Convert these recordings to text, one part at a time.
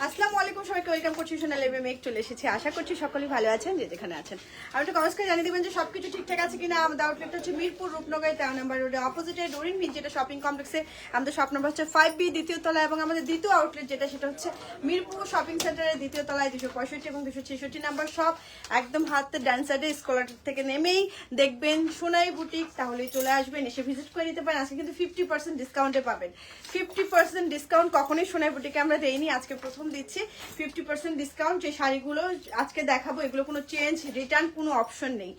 আসসালামু আলাইকুম, সবাইকে ওয়েলকাম করছি সোনালী মেক চলে এসেছি। আশা করছি সকলেই ভালো আছেন যে যেখানে আছেন। আর একটু কমেন্টস করে জানিয়ে দিবেন যে সবকিছু ঠিকঠাক আছে কিনা। আমাদের আউটলেটটা হচ্ছে মিরপুর রূপনগর 13 নম্বর রোডে অপোজিটে ডোরিন বিচ, যেটা শপিং কমপ্লেক্সে। আমাদের শপ নম্বর হচ্ছে 5B, দ্বিতীয় তলা, এবং আমাদের দ্বিতীয় আউটলেট সেটা হচ্ছে মিরপুর শপিং সেন্টারের দ্বিতীয় তলায় 265 এবং 266 নাম্বার শপ। একদম হাতে ডান সাইডে স্কলার থেকে নেমেই দেখবেন সোনাই বুটিক, তাহলে চলে আসবেন, এসে ভিজিট করে নিতে পারেন। আজকে কিন্তু 50% ডিসকাউন্টে পাবেন। 50% ডিসকাউন্ট কখনোই সোনাই বুটিকে আমরা দেইনি, আজকে প্রথম দিচ্ছি 50% ডিসকাউন্ট। যে শাড়িগুলো আজকে দেখাবো এগুলো কোনো চেঞ্জ রিটার্ন কোনো অপশন নেই,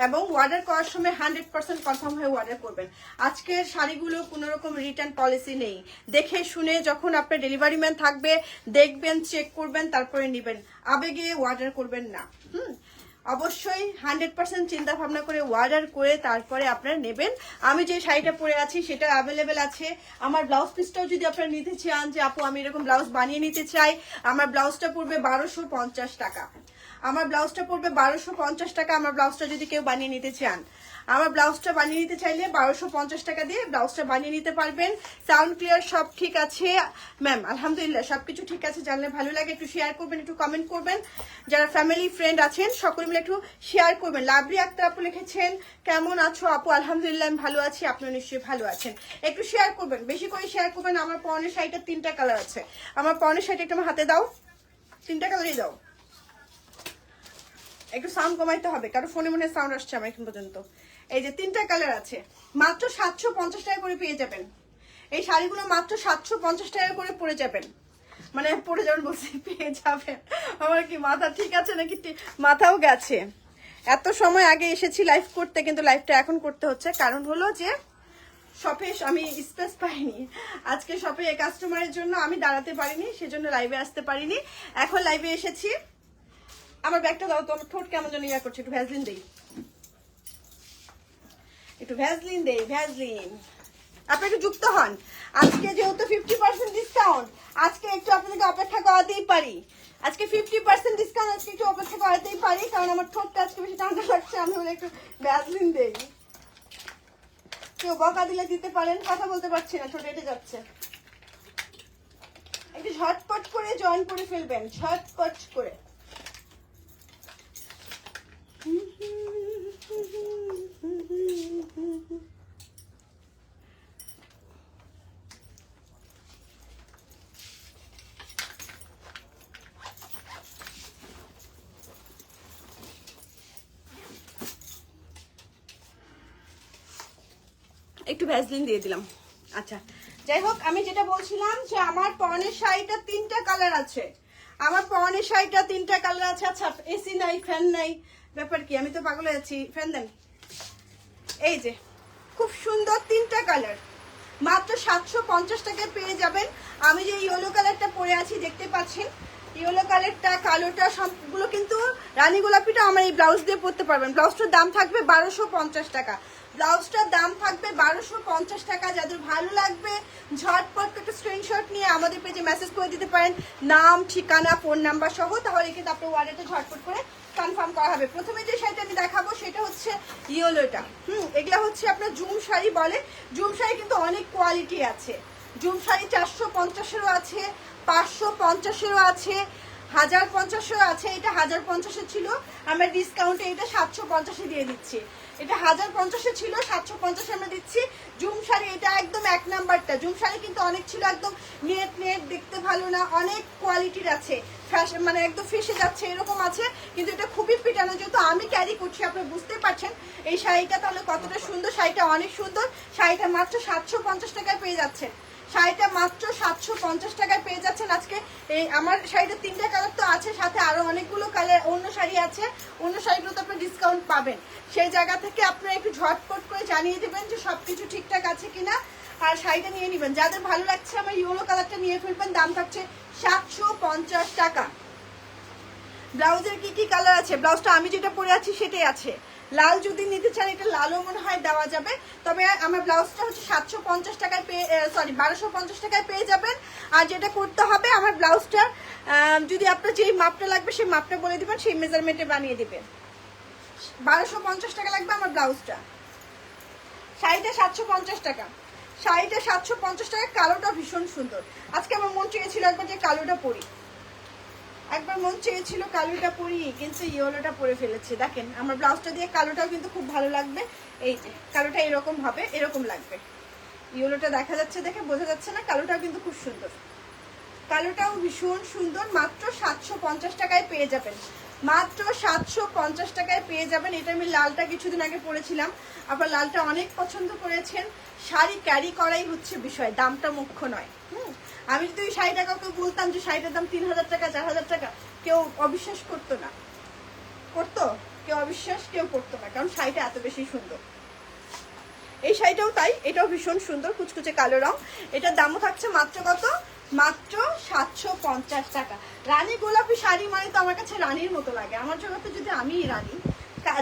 এবং অর্ডার করার সময় 100% কনফার্ম হয়ে অর্ডার করবেন। আজকের শাড়িগুলো কোনো রকম রিটার্ন পলিসি নেই। দেখে শুনে যখন আপনার ডেলিভারি ম্যান থাকবে দেখবেন, চেক করবেন, তারপরে নেবেন। আবেগে অর্ডার করবেন না। অবশ্যই 100% চিন্তা ভাবনা করে অর্ডার করে তারপরে আপনারা নেবেন। আমি যে শাড়িটা পরে আছি সেটা অ্যাভেলেবেল আছে। আমার ব্লাউজ পিসটাও যদি আপনারা নিতে চান যে আপু আমি এরকম ব্লাউজ বানিয়ে নিতে চাই, আমার ব্লাউজটা পড়বে 1250 টাকা। আমার ব্লাউজটা পড়বে 1250 টাকা। আমার ব্লাউজটা যদি কেউ বানিয়ে নিতে চান, আমার ব্লাউজটা বানিয়ে নিতে চাইলে 1250 টাকা দিয়ে ব্লাউজটা বানিয়ে নিতে পারবেন। সাউন্ড ক্লিয়ার, সব ঠিক আছে ম্যাম? আলহামদুলিল্লাহ, সবকিছু ঠিক আছে। জানলে ভালো লাগে, একটু শেয়ার করবেন, একটু কমেন্ট করবেন। যারা ফ্যামিলি ফ্রেন্ড আছেন সকলে মিলে একটু শেয়ার করবেন। লাভলি আক্তার আপু লিখেছেন, কেমন আছো আপু? আলহামদুলিল্লাহ আমি ভালো আছি, আপনারা নিশ্চয়ই ভালো আছেন। একটু শেয়ার করবেন, বেশি করে শেয়ার করবেন। আমার পরনের শাড়িটা 3টা কালার আছে। আমার পরনের শাড়িটা একটু আমার হাতে দাও, 3টা কালারই দাও। একটু সাউন্ড কমাইতে হবে, কারো ফোনে মনে সাউন্ড আসছে আমার এখন পর্যন্ত। এই যে 3টা কালার আছে, মাত্র 750 টাকা করে পেয়ে যাবেন। এই শাড়িগুলো মাত্র 750 টাকা করে পরে যাবেন, মানে পরে যাবেন বলছি, পেয়ে যাবেন। আমার কি মাথা ঠিক আছে নাকি মাথাও গেছে? এত সময় আগে এসেছি লাইভ করতে, কিন্তু লাইভটা এখন করতে হচ্ছে। কারণ হলো যে শপে আমি স্পেস পাইনি, আজকে শপে কাস্টমারের জন্য আমি দাঁড়াতে পারিনি, সেজন্য লাইভে আসতে পারিনি। এখন লাইভে এসেছি। আমার ব্যাগটা দাও তো, আমার ঠোঁট কেমন যেন ইয়া করছে, একটু ভ্যাসলিন দেই, একটু ভ্যাসলিন দেই, ভ্যাসলিন। আপনি একটু যুক্ত হন। আজকে যেহেতু 50% ডিসকাউন্ট, আজকে একটু আপনাদেরকে অপেক্ষা করাতেই পারি। আজকে 50% ডিসকাউন্ট, আজকে একটু অপেক্ষা করাতেই পারি, কারণ আমার ঠোঁটটা আজকে বেশি ঠান্ডা লাগছে। আমি বলে একটু ভ্যাসলিন দেই। কেউ বকা দিলে দিতে পারেন, কথা বলতে পারছি না, ঠোঁট এঁটে যাচ্ছে। একটু ঝটপট করে জয়েন করে ফেলবেন, ঝটপট করে। একটু ভ্যাসলিন দিয়ে দিলাম। আচ্ছা, যাই হোক, আমি যেটা বলছিলাম যে আমার পরনের শাড়িটা 3টা কালার আছে। আমার পরনের শাড়িটা 3টা কালার আছে। আচ্ছা, এসি নাই, ফ্যান নাই, ব্যাপার কি? আমি তো পাগল আছি, ফ্যান দেন। এই যে খুব সুন্দর 3টা কালার, মাত্র 750 টাকায় পেয়ে যাবেন। আমি যে ইয়েলো কালারটা পরে আছি দেখতে পাচ্ছেন, ইয়েলো কালারটা, কালোটা, সবগুলো কিন্তু রানী গোলাপিটা আমার এই ব্লাউজ দিয়ে পরতে পারবেন। ব্লাউজটার দাম থাকবে 1250 টাকা। ব্লাউজটার দাম থাকবে 1250 টাকা। যাদের ভালো লাগবে ঝটপট একটা স্ক্রিনশট নিয়ে আমাদের পেজে মেসেজ করে দিতে পারেন, নাম, ঠিকানা, ফোন নাম্বার সহ, তাহলে কিন্তু আপনার অর্ডারটা ঝটপট করে কনফার্ম করা হবে। প্রথমে যে শাড়িটা আমি দেখাবো সেটা হচ্ছে ইয়েলোটা। এগুলা হচ্ছে আপনার জুম শাড়ি বলে। জুম শাড়ি কিন্তু অনেক কোয়ালিটি আছে। জুম শাড়ি 450-এরও আছে, 550-এরও আছে, 1050-এরও আছে। এটা 1050-এ ছিল, আমরা ডিসকাউন্টে এটা 750-এ দিয়ে দিচ্ছি। এটা 1050-এ ছিল, 750-এ আমরা দিচ্ছি। জুম শাড়ি এটা একদম 1 নাম্বারটা। জুম শাড়ি কিন্তু অনেক ছিল, একদম নেট নেট, দেখতে ভালো না, অনেক কোয়ালিটির আছে, ফ্যাশন মানে একদম ফেসে যাচ্ছে এরকম আছে। কিন্তু এটা খুবই পিটানো, যেহেতু আমি ক্যারি করছি আপনারা বুঝতে পারছেন এই শাড়িটা তাহলে কতটা সুন্দর। শাড়িটা অনেক সুন্দর। শাড়িটা মাত্র 750 টাকায় পেয়ে যাচ্ছেন। শাড়িটা মাত্র 750 টাকায় পেয়ে যাচ্ছেন আজকে। এই আমার শাড়িটা 3টা কালার তো আছে, সাথে আরো অনেকগুলো কালার অন্য শাড়ি আছে। অন্য শাড়িগুলো তো আপনার ডিসকাউন্ট পাবেন। সেই জায়গা থেকে আপনারা একটু ঝটপট করে জানিয়ে দেবেন যে সবকিছু ঠিকঠাক আছে কিনা, আর শাড়িটা নিয়ে নেবেন। যাদের ভালো লাগছে আমার ইয়েলো কালারটা নিয়ে ফেলবেন। দাম থাকছে 750 টাকা। ব্লাউজের কি কি কালার আছে? ব্লাউজটা আমি যেটা পরে আছি সেটাই আছে। লাল যদি নিতে চান, এটা লালও মনে হয় দেওয়া যাবে। তবে আমার ব্লাউজটা হচ্ছে 750 টাকায় পেয়ে, সরি 1250 টাকায় পেয়ে যাবেন। আর যেটা করতে হবে, আমার ব্লাউজটা যদি আপনার যেই মাপটা লাগবে সেই মাপটা বলে দিবেন, সেই মেজারমেন্টে বানিয়ে দিবেন। 1250 টাকা লাগবে আমার ব্লাউজটা। শাড়িটা 750 টাকা। শাড়িটা 750 টাকা। কালোটা ভীষণ সুন্দর। আজকে আমার মন চেয়েছিল একবার যে কালোটা পরি। একবার মন চেয়েছিল কালোটা পরি, কিন্তু ইয়েলোটা পরে ফেলেছি। দেখেন আমার ব্লাউজটা দিয়ে কালোটাও কিন্তু খুব ভালো লাগবে। এই যে কালোটা এরকম হবে, এরকম লাগবে। ইয়েলোটা দেখা যাচ্ছে, দেখে বোঝা যাচ্ছে না? কালোটাও কিন্তু খুব সুন্দর, কালোটাও ভীষণ সুন্দর। মাত্র 750 টাকায় পেয়ে যাবেন, মাত্র 750 টাকায় পেয়ে যাবেন। এটা আমি লালটা কিছুদিন আগে পরেছিলাম, আবার লালটা অনেক পছন্দ করেছেন। শাড়ি ক্যারি করাই হচ্ছে বিষয়, দামটা মুখ্য নয়। আমি যদি ওই শাড়িটা কাউকে বলতাম যে শাড়িটার দাম 3000 টাকা 4000 টাকা, কেউ অবিশ্বাস করতো না, করতো কেউ অবিশ্বাস, কেউ করতো না, কারণ শাড়িটা এত বেশি সুন্দর। এই শাড়িটাও তাই, এটাও ভীষণ সুন্দর, কুচকুচে কালো রং। এটার দামও থাকছে মাত্র কত? মাত্র 750 টাকা। রানী গোলাপি শাড়ি মানে তো আমার কাছে রানীর মতো লাগে। আমার জগতে যদি আমিই রানী,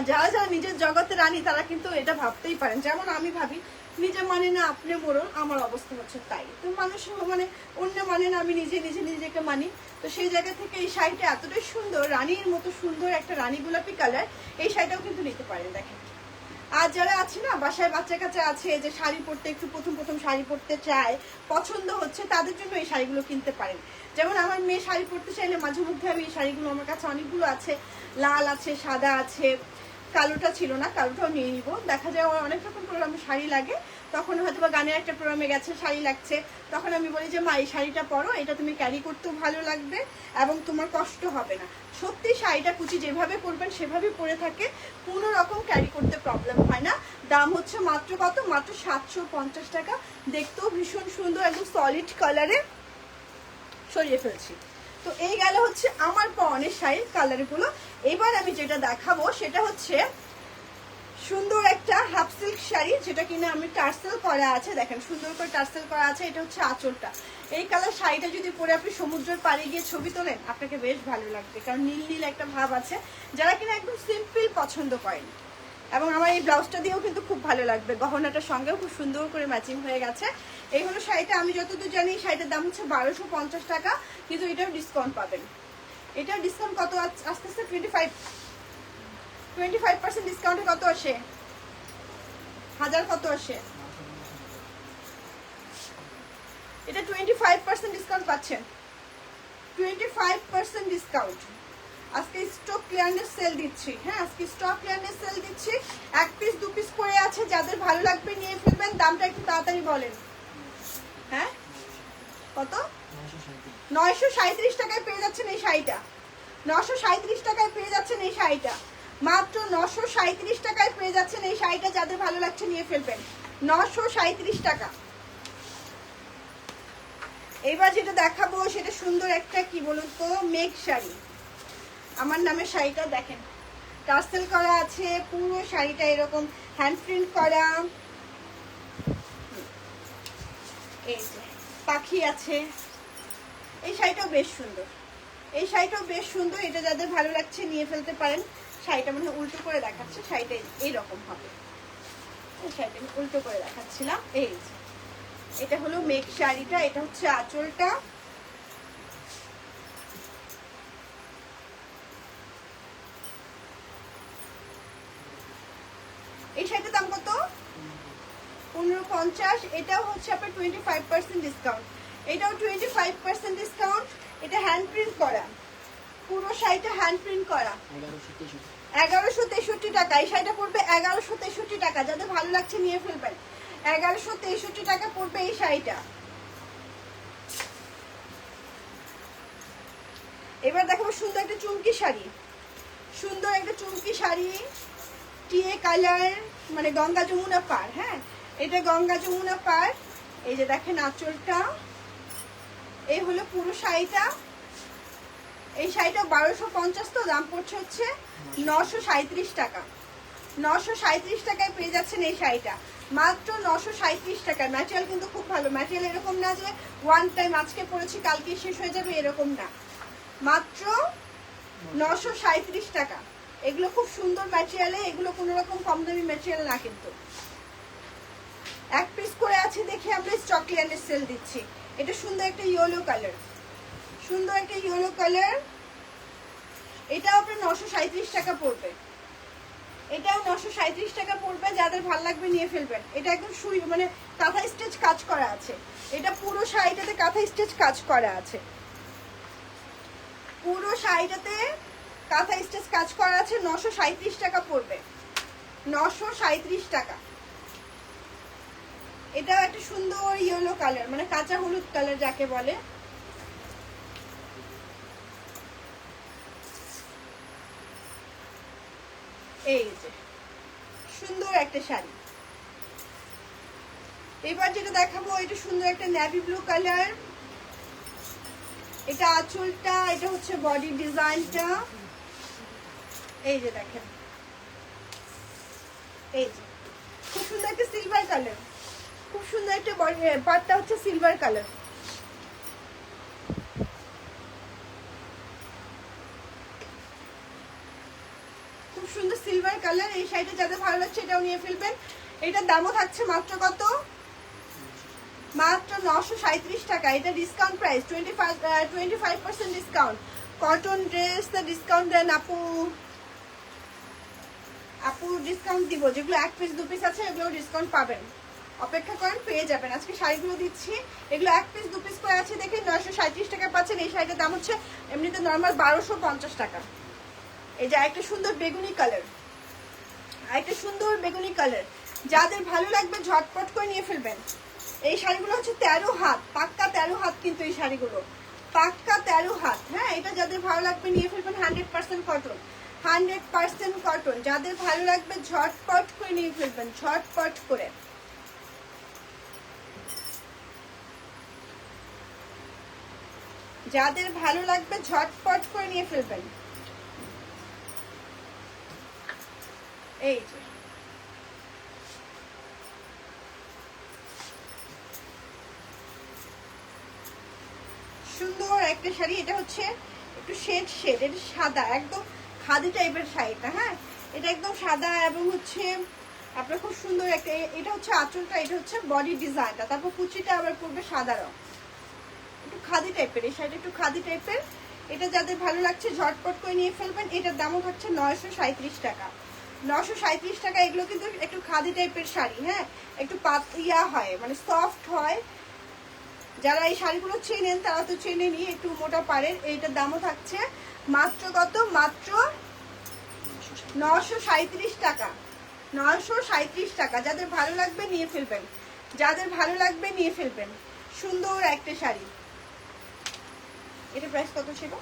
যারা যারা নিজের জগতে রানী তারা কিন্তু এটা ভাবতেই পারেন। যেমন আমি ভাবি নিজে মানে না আপনি বড়, আমার অবস্থা হচ্ছে তাই। তো মানুষ মানে অন্য মানে না, আমি নিজে নিজে নিজেকে মানি। তো সেই জায়গা থেকে এই শাড়িটা এতটাই সুন্দর, রানীর মতো সুন্দর একটা রানী গোলাপি কালার। এই শাড়িটাও কিন্তু নিতে পারেন। দেখেন, আর যারা আছে না বাসায় বাচ্চা কাচ্চা আছে, যে শাড়ি পরতে একটু প্রথম প্রথম শাড়ি পরতে চায়, পছন্দ হচ্ছে, তাদের জন্য এই শাড়িগুলো কিনতে পারেন। যেমন আমার মেয়ে শাড়ি পরতে চাইলে মাঝে মধ্যে আমি এই শাড়িগুলো, আমার কাছে অনেকগুলো আছে, লাল আছে, সাদা আছে, কালোটা ছিল না, কালোটাও নিয়ে নিব। দেখা যায় আমার অনেক রকম প্রোগ্রামে শাড়ি লাগে, তখন হয়তো বা গানের একটা প্রোগ্রামে গেছে, শাড়ি লাগছে, তখন আমি বলি যে মা এই শাড়িটা পরো, এটা তুমি ক্যারি করতেও ভালো লাগবে এবং তোমার কষ্ট হবে না। সত্যি শাড়িটা কুচি যেভাবে পরবেন সেভাবেই পরে থাকে, কোনো রকম ক্যারি করতে প্রবলেম হয় না। দাম হচ্ছে মাত্র কত? মাত্র 750 টাকা। দেখতেও ভীষণ সুন্দর, একদম সলিড কালারে। সরিয়ে ফেলছি। তো এই গেল হচ্ছে আমার পরনের শাড়ির কালারগুলো। এবার আমি যেটা দেখাবো সেটা হচ্ছে সুন্দর একটা হাফ সিল্ক শাড়ি, যেটা কিনা আমি টার্সেল করা আছে। দেখেন সুন্দর করে টার্সেল করা আছে। এটা হচ্ছে আঁচলটা। এই কালার শাড়িটা যদি পরে আপনি সমুদ্রের পাড়ে গিয়ে ছবি তোলেন, আপনাকে বেশ ভালো লাগবে, কারণ নীল নীল একটা ভাব আছে। যারা কিনা একদম সিম্পল পছন্দ করেন, এবং আমার এই ব্লাউজটা দিয়েও কিন্তু খুব ভালো লাগবে, গহনাটার সঙ্গেও খুব সুন্দর করে ম্যাচিং হয়ে গেছে। এই হলো শাড়িটা। আমি যতদূর জানি শাড়িটার দাম হচ্ছে 1250 টাকা, কিন্তু এটাও ডিসকাউন্ট পাবেন। এটার ডিসকাউন্ট কত আসতেছে? 25% ডিসকাউন্টে কত আসে? হাজার কত আসে? এটা 25% ডিসকাউন্ট পাচ্ছেন, 25% ডিসকাউন্ট। আজকে স্টক ক্লিয়ারেন্স সেল দিচ্ছি। হ্যাঁ, আজকে স্টক ক্লিয়ারেন্স সেল দিচ্ছি। এক পিস দু পিস করে আছে, যাদের ভালো লাগবে নিয়ে ফেলবেন। দামটা একটু তাড়াতাড়ি বলেন। হ্যাঁ, কত? 937 টাকায় পেয়ে যাচ্ছেন এই শাড়িটা। 937 টাকায় পেয়ে যাচ্ছেন এই শাড়িটা। মাত্র 937 টাকায় পেয়ে যাচ্ছেন এই শাড়িটা। যাদের ভালো লাগছে নিয়ে ফেলবেন। 937 টাকা। এবার যেটা দেখাবো সেটা সুন্দর একটা, কি বলুন তো, মেঘ শাড়ি। আমার নামের শাড়িটা দেখেন, টার্সেল করা আছে, পুরো শাড়িটা এরকম হ্যান্ড প্রিন্ট করা। এই যে পাখি আছে। এই শাড়িটাও বেশ সুন্দর, এই শাড়িটাও বেশ সুন্দর। এটা যাদের ভালো লাগছে নিয়ে ফেলতে পারেন। শাড়িটা মনে হয় উল্টো করে দেখাচ্ছে, শাড়িটা এইরকম হবে। এই শাড়িটা আমি উল্টো করে দেখাচ্ছিলাম। এই যে এটা হলো মেঘ শাড়িটা, এটা হচ্ছে আঁচলটা। এই শাড়িটার দাম কত? 1550। এটাও হচ্ছে আপনার 25% ডিসকাউন্ট। এটাও 25% ডিসকাউন্ট। এটা হ্যান্ড প্রিন্ট করা, পুরো শাড়িটা হ্যান্ড প্রিন্ট করা। 1163 টাকা। এই শাড়িটা পড়বে 1163 টাকা। যাদের ভালো লাগছে নিয়ে ফেলবেন। 1163 টাকা পড়বে এই শাড়িটা। এবার দেখাবো সুন্দর একটা চুমকি শাড়ি। সুন্দর একটা চুমকি শাড়ি, টিয়ে কালার, মানে গঙ্গা যমুনা পার। হ্যাঁ, এটা গঙ্গা যমুনা পার। এই যে দেখেন আঁচলটা। এই হলো পুরো শাড়িটা। এই শাড়িটা 1250, তো দাম পড়ছে হচ্ছে 937 টাকা। 937 টাকায় পেয়ে যাচ্ছেন এই শাড়িটা, মাত্র 937 টাকা। ম্যাটেরিয়াল কিন্তু খুব ভালো। ম্যাটেরিয়াল এরকম না যে ওয়ান টাইম আজকে পরেছি কালকে শেষ হয়ে যাবে, এরকম না। মাত্র 937 টাকা। এগুলো খুব সুন্দর ম্যাটেরিয়ালে, এগুলো কোনো রকম কম দামি ম্যাটেরিয়াল না। কিন্তু এক পিস করে আছে দেখে আমরা স্টক ক্লিয়ারেন্স সেল দিচ্ছি। এটা সুন্দর একটা ইয়েলো কালার, সুন্দর একটা ইয়েলো কালার। এটাও আপনার 937 টাকা পড়বে। এটাও 937 টাকা পড়বে। যাদের ভালো লাগবে নিয়ে ফেলবেন। এটা একদম সুই, মানে কাঁথা স্টিচ কাজ করা আছে। এটা পুরো শাড়িটাতে কাঁথা স্টিচ কাজ করা আছে। পুরো শাড়িটাতে কাঁথা স্টেচ কাজ করা আছে, 937 টাকা পড়বে, 937 টাকা। এটাও একটা সুন্দর ইয়েলো কালার, মানে কাঁচা হলুদ কালার যাকে বলে। এই যে সুন্দর একটা শাড়ি। এবার যেটা দেখাবো এটা সুন্দর একটা নেভি ব্লু কালার। এটা আঁচলটা, এটা হচ্ছে বডি ডিজাইনটা। এই যে দেখেন, এই যে খুব সুন্দর একটা সিলভার কালার, খুব সুন্দর একটা বডি পার্টটা হচ্ছে সিলভার কালার। খুব সুন্দর সিলভার কালার। এই শাড়িটা যাদের ভালো লাগছে এটাও নিয়ে ফেলবেন। এটার দামও থাকছে মাত্র কত, মাত্র 937 টাকা। এটা discount price, 25% discount. Cotton dress discount দেন আপু, আপু ডিসকাউন্ট দিব। যেগুলো 1 পিস 2 পিস আছে এগুলো ডিসকাউন্ট পাবেন, অপেক্ষা করেন পেয়ে যাবেন। আজকে শাড়িগুলো দিচ্ছি, এগুলো 1 পিস 2 পিস করে আছে দেখে 937 টাকা পাচ্ছেন। এই শাড়িটার দাম হচ্ছে এমনিতে নর্মাল 1250 টাকা। এই যে একটা সুন্দর বেগুনি কালার, একটা সুন্দর বেগুনি কালার। যাদের ভালো লাগবে ঝটপট করে নিয়ে ফেলবেন। এই শাড়িগুলো হচ্ছে 13 হাত, পাক্কা 13 হাত, কিন্তু এই শাড়িগুলো পাক্কা 13 হাত। হ্যাঁ, এটা যাদের ভালো লাগবে নিয়ে ফেলবেন। 100% কটন, 100% কটন। যাদের ভালো লাগবে ঝটপট করে নিয়ে ফেলবেন, ঝটপট করে। যাদের ভালো লাগবে ঝটপট করে নিয়ে ফেলবেন। এই যে সুন্দর একটা শাড়ি। এটা হচ্ছে একটু শেড, এটা সাদা, একদম খাদি টাইপের শাড়িটা। হ্যাঁ, এটা একদম সাদা এবং হচ্ছে আপনার খুব সুন্দর একটা, এটা হচ্ছে আঁচলটা, এটা হচ্ছে বডি ডিজাইনটা, তারপর কুচিটা আবার পড়বে সাদা রং, একটু খাদি টাইপের। এই শাড়িটা একটু খাদি টাইপের। এটা যাদের ভালো লাগছে ঝটপট করে নিয়ে ফেলবেন। এটার দামও হচ্ছে 937 টাকা, 937 টাকা। এগুলো কিন্তু একটু খাদি টাইপের শাড়ি। হ্যাঁ, একটু পাতলা হয়, মানে সফট হয়। যারা এই শাড়িগুলো চেনেন তারা তো চেনে নিয়ে একটু মোটা পারেন। এইটার দামও থাকছে মাত্র কত, মাত্র 937 টাকা, 937 টাকা। যাদের ভালো লাগবে নিয়ে ফেলবেন, যাদের ভালো লাগবে নিয়ে ফেলবেন। সুন্দর একটা শাড়ি। এটা প্রাইস কত ছিল?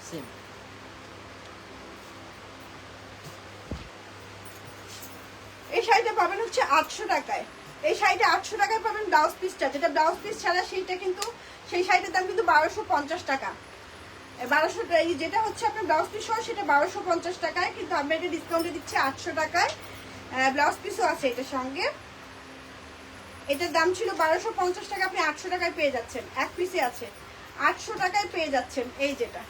এই শাড়িটা পাবেন হচ্ছে 800 টাকায়। এই শাড়িটা 800 টাকায় পাবেন ব্লাউজ পিসটা, যেটা ব্লাউজ পিস ছাড়া সেইটা কিন্তু, সেই শাড়িটার দাম কিন্তু 1250 টাকা। 1200, যেটা হচ্ছে আপনার ব্লাউজ পিস সহ সেটা 1250 টাকায়, কিন্তু আমরা এটা ডিসকাউন্টে দিচ্ছি 800 টাকায়। ব্লাউজ পিসও আছে এটার সঙ্গে। এটার দাম ছিল 1250 টাকা, আপনি 800 টাকায় পেয়ে যাচ্ছেন। এক পিসে আছে, 800 টাকায় পেয়ে যাচ্ছেন। এই যেটা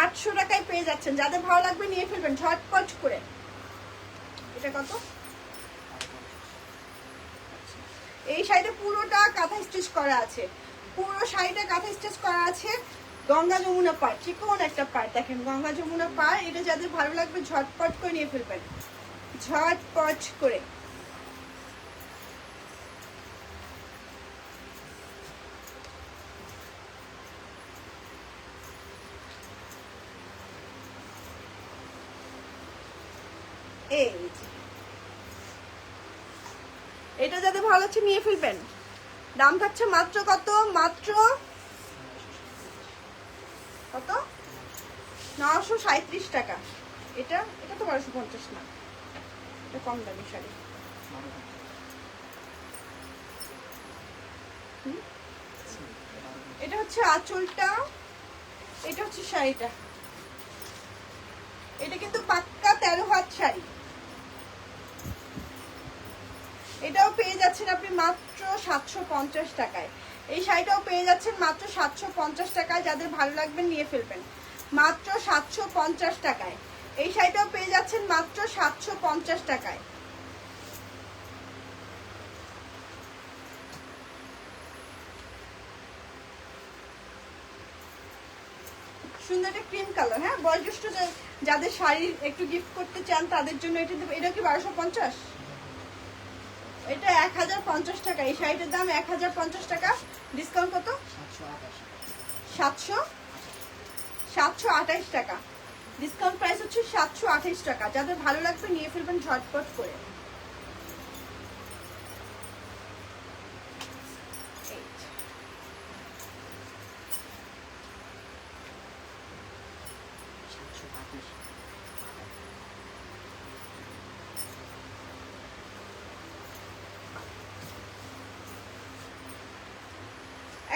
800 টাকায় পেয়ে যাচ্ছেন। যাদের ভালো লাগবে নিয়ে ফেলবেন ঝটপট করে। এটা কত? এই শাড়িটা পুরোটা কাঁথা স্টিচ করা আছে, পুরো শাড়িটা কাঁথা স্টিচ করা আছে। গঙ্গা যমুনা পাড়, চিকন একটা পাড়, দেখেন গঙ্গা যমুনা পাড়। এটা যাদের ভালো লাগবে ঝটপট করে নিয়ে ফেলবেন, ঝটপট করে। এই এটা যাদের ভালো লাগছে নিয়ে ফেলবেন। দাম থাকছে মাত্র কত, মাত্র কত, 937 টাকা। এটা এটা তো 1250 না, এটা কম দামি শাড়ি। এটা হচ্ছে আঁচলটা, এটা হচ্ছে শাড়িটা। এটা কিন্তু পাক্কা 13 হাত শাড়ি। এটাও পেয়ে যাচ্ছেন আপনি মাত্র 750 টাকায়। এই শাড়িটাও পেয়ে যাচ্ছেন মাত্র 750 টাকায়। যাদের ভালো লাগবে নিয়ে ফেলবেন, মাত্র 750 টাকায়। এই শাড়িটাও পেয়ে যাচ্ছেন মাত্র 750 টাকায়। সুন্দর একটা ক্রিম কালার। হ্যাঁ, বয়োজ্যেষ্ঠ যাদের শাড়ি একটু গিফট করতে চান তাদের জন্য এটা। এটা কি 1250? এটা 1050 টাকা। এই শাড়িটার দাম 1050 টাকা। ডিসকাউন্ট কত? 700। 728 টাকা, ডিসকাউন্ট প্রাইস হচ্ছে 728 টাকা। যাদের ভালো লাগবে নিয়ে ফেলবেন ঝটপট করে।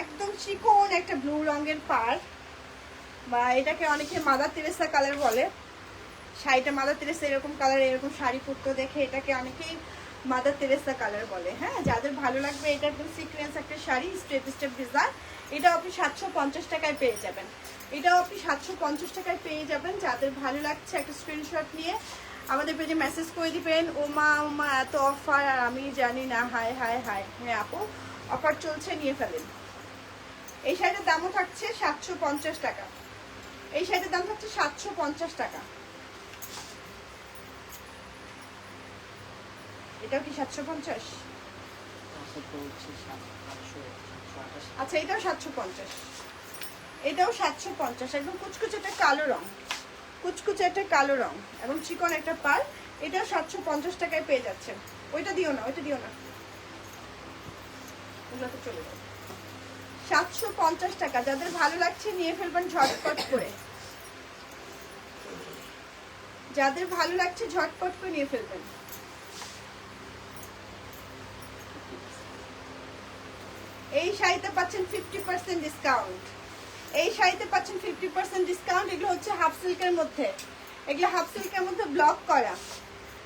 একদম চিকন একটা ব্লু রঙের পার, বা এটাকে অনেকে মাদার তেরেসা কালার বলে। শাড়িটা মাদার তেরেসা এরকম কালার, এরকম শাড়ি পরতে দেখে এটাকে অনেকেই মাদার তেরেসা কালার বলে। হ্যাঁ, যাদের ভালো লাগবে এটা একদম সিকোয়েন্স একটা শাড়ি, স্টেপ স্টেপ ডিজাইন। এটাও আপনি 750 টাকায় পেয়ে যাবেন। এটাও আপনি 750 টাকায় পেয়ে যাবেন। যাদের ভালো লাগছে একটা স্ক্রিনশট নিয়ে আমাদের পেজে মেসেজ করে দিবেন। ওমা ওমা এত অফার আর আমি জানি না, হায় হায় হায়। হ্যাঁ আপু, অফার চলছে, নিয়ে ফেলেন। এই শাড়িটার দামও থাকছে 750 টাকা। এই শাড়িটার দাম থাকছে 750 টাকা। এটাও কি 750? আচ্ছা, এটাও 750। এটাও 750। একদম কুচকুচে একটা কালো রং, কুচকুচে একটা কালো রং এবং চিকন একটা পার। এটাও 750 টাকায় পেয়ে যাচ্ছেন। ওইটা দিও না, ওইটা দিও না, ওগুলো তো চলে যাবে। 750 টাকা। যাদের ভালো লাগছে নিয়ে ফেলবেন ঝটপট করে। যাদের ভালো লাগছে ঝটপট করে নিয়ে ফেলবেন। এই শাড়িতে পাচ্ছেন 50% ডিসকাউন্ট। এই শাড়িতে পাচ্ছেন 50% ডিসকাউন্ট। এগুলো হচ্ছে হাফ সিল্কের মধ্যে, এগুলো হাফ সিল্কের মধ্যে ব্লক করা,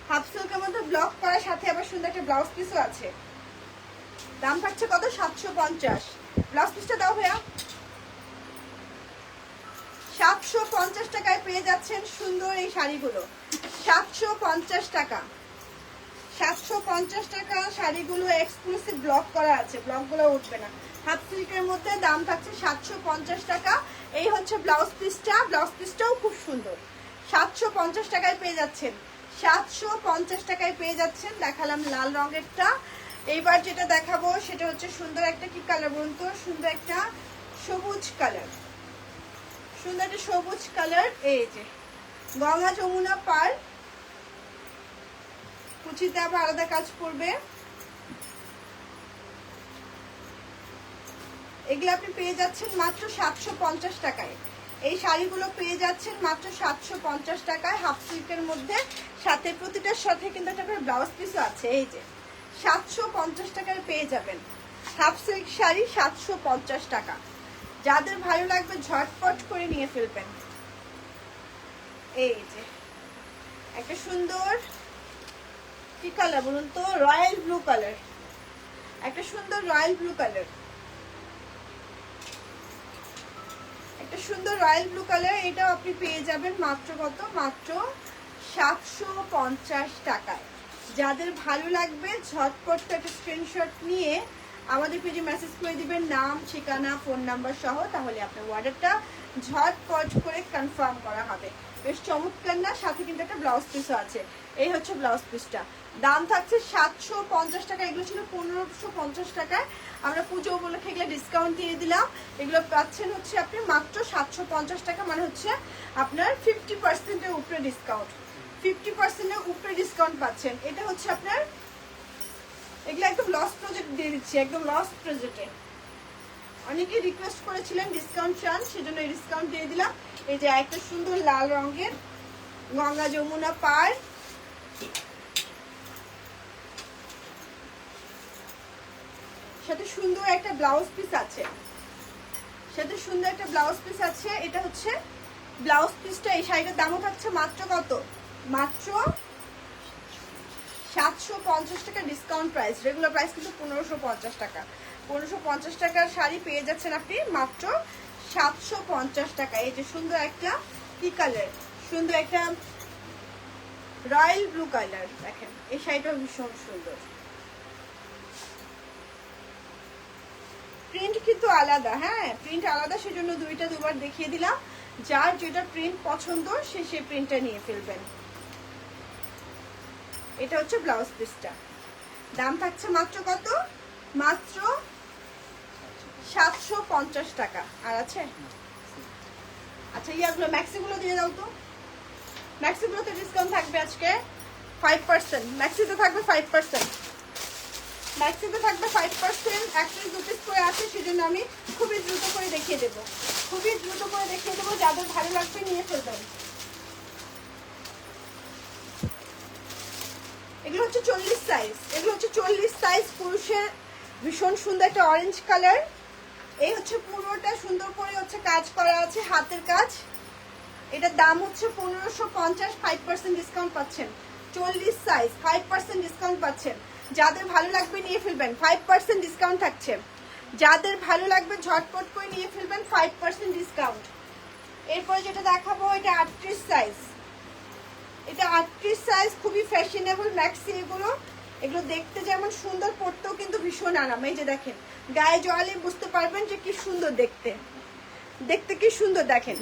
হাফ সিল্কের মধ্যে ব্লক করার সাথে আবার সুন্দর একটা ব্লাউজ পিসও আছে। দাম থাকছে কত? 750। ব্লাউজ পিসটা দাও ভাইয়া। 750 টাকায় পেয়ে যাচ্ছেন সুন্দর এই শাড়িগুলো। 750 টাকা। 750 টাকা শাড়িগুলো এক্সক্লুসিভ ব্লক করা আছে, ব্লকগুলো উঠবে না। হাফ সিল্কের মধ্যে দাম থাকছে 750 টাকা। এই হচ্ছে ব্লাউজ পিসটা, ব্লাউজ পিসটাও খুব সুন্দর। 750 টাকায় পেয়ে যাচ্ছেন, 750 টাকায় পেয়ে যাচ্ছেন। দেখালাম লাল রঙেরটা। এইবার যেটা দেখাবো সেটা হচ্ছে সুন্দর একটা কি কালার বলুন তো? সুন্দর একটা সবুজ কালার, সুন্দর একটা সবুজ কালার। এই যে গঙ্গা যমুনা পার, কুচিতে আবার আলাদা কাজ করবে। এগুলো আপনি পেয়ে যাচ্ছেন মাত্র 750 টাকায়। এই শাড়িগুলো পেয়ে যাচ্ছেন মাত্র 750 টাকায় হাফ সিল্কের মধ্যে। সাথে প্রতিটার সাথে কিন্তু একটা করে ব্লাউজ পিসও আছে। এই যে 750 টাকায় পেয়ে যাবেন হাফ সিল্ক শাড়ি, 750 টাকা। যাদের ভালো লাগবে ঝটপট করে নিয়ে ফেলবেন। এই যে একটা সুন্দর কি কালার বলুন তো? রয়্যাল ব্লু কালার, একটা সুন্দর রয়্যাল ব্লু কালার, একটা সুন্দর রয়্যাল ব্লু কালার। এটাও আপনি পেয়ে যাবেন মাত্র কত? মাত্র 750 টাকায়। যাদের ভালো লাগবে ঝটপট একটা স্ক্রিনশট নিয়ে আমাদের পেজে মেসেজ করে দিবেন, নাম, ঠিকানা, ফোন নাম্বার সহ। তাহলে আপনার অর্ডারটা ঝটপট করে কনফার্ম করা হবে। বেশ চমৎকার না? সাথে কিন্তু একটা ব্লাউজ পিসও আছে। এই হচ্ছে ব্লাউজ পিসটা। দাম থাকছে 750 টাকা। এগুলো ছিল 1550 টাকায়। আমরা পুজো উপলক্ষে এগুলো ডিসকাউন্ট দিয়ে দিলাম। এগুলো পাচ্ছেন হচ্ছে আপনি মাত্র 750 টাকা, মানে হচ্ছে আপনার 50%-এর উপরে ডিসকাউন্ট। 50%-এর উপরে ডিসকাউন্ট পাচ্ছেন। এটা হচ্ছে আপনার, এগুলো একদম লস প্রজেক্ট দিয়ে দিচ্ছি, একদম লস প্রজেক্টে। অনেকেই রিকোয়েস্ট করেছিলেন ডিসকাউন্ট চান, সেজন্য এই ডিসকাউন্ট দিয়ে দিলাম। এই যে একটা সুন্দর লাল রঙের গঙ্গা যমুনা পার, সাথে সুন্দর একটা ব্লাউজ পিস আছে, সাথে সুন্দর একটা ব্লাউজ পিস আছে। এটা হচ্ছে ব্লাউজ পিসটা। এই শাড়িটার দামও থাকছে মাত্র কত? মাত্র 750 টাকা ডিসকাউন্ট প্রাইস। রেগুলার প্রাইস কিন্তু 1550 টাকা। 1550 টাকার শাড়ি পেয়ে যাচ্ছেন আপনি মাত্র 750 টাকা। এই যে সুন্দর একটা কি কালার? সুন্দর একটা রয়্যাল ব্লু কালার। দেখেন এই শাড়িটাও ভীষণ সুন্দর। প্রিন্ট কিন্তু আলাদা, হ্যাঁ প্রিন্ট আলাদা, সেজন্য দুইটা দুবার দেখিয়ে দিলাম। যার যেটা প্রিন্ট পছন্দ সে সেই প্রিন্টটা নিয়ে ফেলবেন। এটা হচ্ছে ব্লাউজ পিসটা। দাম থাকছে মাত্র কত? মাত্র 750 টাকা। আর আছে আচ্ছা ইয়াগুলো ম্যাক্সিগুলো দিয়ে দাও তো। ম্যাক্সিগুলোতে ডিসকাউন্ট থাকবে আজকে 5%। ম্যাক্সিতে থাকবে 5%। ম্যাক্সিতে থাকবে 5%। এক পিস 2 পিস করে আছে, সেজন্য আমি খুবই দ্রুত করে দেখিয়ে দেবো। খুবই দ্রুত করে দেখিয়ে দেবো, যাদের ভালো লাগবে নিয়ে ফেলবেন। এগুলো হচ্ছে 40 সাইজ। এগুলো হচ্ছে 40 সাইজ পুরুষের। ভীষণ সুন্দর একটা অরেঞ্জ কালার। এই হচ্ছে পুরোটা সুন্দর করে হচ্ছে কাজ করা আছে, হাতের কাজ। এটার দাম হচ্ছে 1550। 5% ডিসকাউন্ট পাচ্ছেন। 40 সাইজ 5% ডিসকাউন্ট পাচ্ছেন। যাদের ভালো লাগবে নিয়ে ফেলবেন, 5% ডিসকাউন্ট থাকছে। যাদের ভালো লাগবে ঝটপট করে নিয়ে ফেলবেন, 5% ডিসকাউন্ট। এরপরে যেটা দেখাবো এটা 38 সাইজ। এটা 38 সাইজ, খুবই ফ্যাশনেবল ম্যাক্সি এগুলো। এগুলো দেখতে যেমন সুন্দর, পরতেও কিন্তু ভীষণ আরাম। এই যে দেখেন, গায়ে জলে বুঝতে পারবেন যে কি সুন্দর দেখতে। দেখতে কি সুন্দর দেখেন।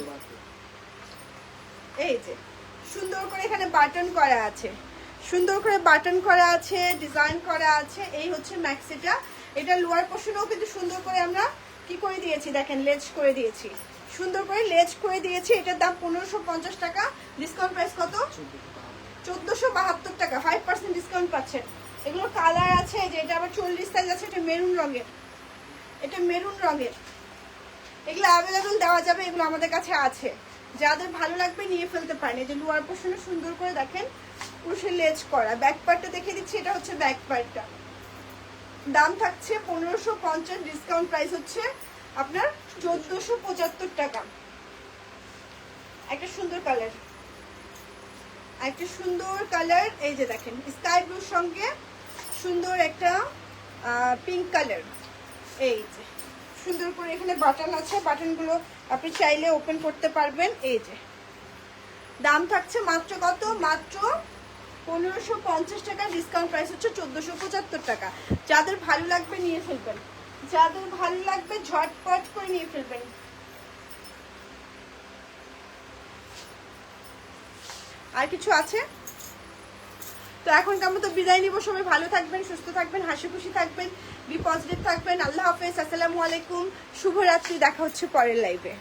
এই যে সুন্দর করে এখানে বাটন করা আছে, সুন্দর করে বাটন করা আছে, ডিজাইন করা আছে। এই হচ্ছে ম্যাক্সিটা। এটা লোয়ার পোর্শনেও কিন্তু সুন্দর করে আমরা কি করে দিয়েছি দেখেন, লেজ করে দিয়েছি, সুন্দর করে লেজ করে দিয়েছি। এটার দাম 1550 টাকা। ডিসকাউন্ট প্রাইস কত? 1472 টাকা। 5% ডিসকাউন্ট পাচ্ছেন। এগুলো কালার আছে, যে এটা আবার 40 সাইজ আছে। এটা মেরুন রঙের, এটা মেরুন রঙের। এগুলো অ্যাভেলেবেল দেওয়া যাবে, এগুলো আমাদের কাছে আছে। যাদের ভালো লাগবে নিয়ে ফেলতে পারেন। এই যে লোয়ার পোর্শনে সুন্দর করে দেখেন পুরুষের লেজ করা। ব্যাক পার্টটা দেখিয়ে দিচ্ছি, এটা হচ্ছে ব্যাক পার্টটা। দাম থাকছে 1550। ডিসকাউন্ট প্রাইস হচ্ছে আপনার 1475 টাকা। একটা সুন্দর কালার, একটা সুন্দর কালার। এই যে দেখেন স্কাই ব্লুর সঙ্গে সুন্দর একটা পিঙ্ক কালার। এই যে সুন্দর করে এখানে বাটন আছে, বাটনগুলো আপনি চাইলে ওপেন করতে পারবেন। এই যে দাম থাকছে মাত্র কত? মাত্র 1550 টাকা। ডিসকাউন্ট প্রাইস হচ্ছে 1475 টাকা। যাদের ভালো লাগবে নিয়ে ফেলবেন, যাদের ভালো লাগবে ঝটপট করে নিয়ে ফেলবেন। আর কিছু আছে? তো এখনকার মতো বিদায় নিব। সবাই ভালো থাকবেন, সুস্থ থাকবেন, হাসি খুশি থাকবেন, বি পজিটিভ থাকবেন। আল্লাহ হাফেজ, আসসালামু আলাইকুম, শুভরাত্রি। দেখা হচ্ছে পরের লাইভে।